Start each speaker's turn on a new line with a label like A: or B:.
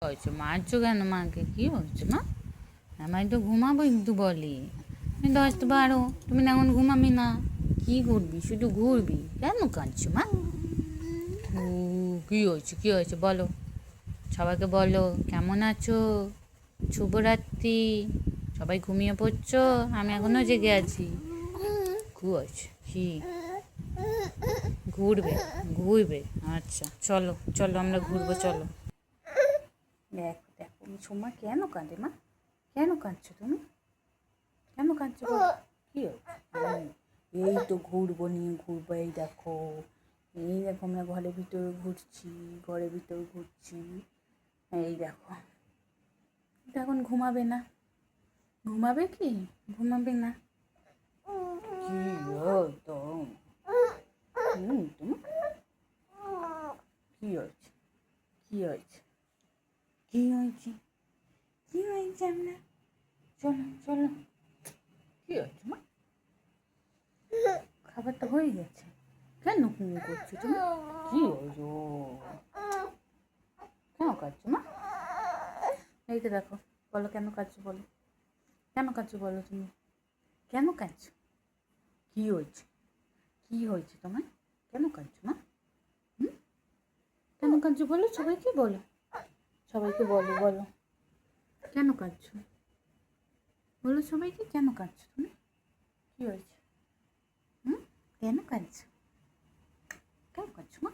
A: হয়েছে মারছো কেন মাকে? কি হয়েছে মা? আমায় তো ঘুমাবো একটু বলি 10-12, তুমি না এখন ঘুমাবি না? কি ঘুরবি? শুধু ঘুরবি? কেন কাঁদছো মা? কী হয়েছে কী হয়েছে বলো, সবাইকে বলো কেমন আছো, শুভরাত্রি। সবাই ঘুমিয়ে পড়ছো, আমি এখনো জেগে আছি। কী হয়েছে কি? ঘুরবে? ঘুরবে? আচ্ছা চলো চলো আমরা ঘুরবো চলো। দেখো দেখো সোমা কেন কাঁদে মা? কেন কাঁদছো তুমি? কেন কাঁদছো বলো? কী হয়েছে? এই তো ঘুরবো নিয়ে ঘুরবো, এই দেখো আমরা ঘরের ভিতরে ঘুরছি, ঘরের ভিতরে ঘুরছি। এই দেখো এখন ঘুমাবে না? ঘুমাবে কি? ঘুমাবে না? কি তো তুমি কি হয়েছে কি হয়েছে কি হয়েছে কি হয়েছে আমরা? চলো চলো। কি হয়েছে মা? খাবারটা হয়ে গেছে, কেন কুমু করছো তুমি? কি হয়েছে? কেন কাঁদছো মা? এই তো দেখো, বলো কেন কাঁদছো বলো, কেন কাঁদছো বলো তুমি, কেন কাঁদছো? কি হয়েছে কি হয়েছে তোমার? কেন কাঁদছো মা? হুম, কেন কাঁদছো বলো, সবাইকে বলো, সবাইকে বলো বলো কেন কাঁদছো, বলো সবাইকে কেন কাঁদছো তুমি? কি হয়েছে? হুম, কেন কাঁদছো? কেন কাঁদছো মা?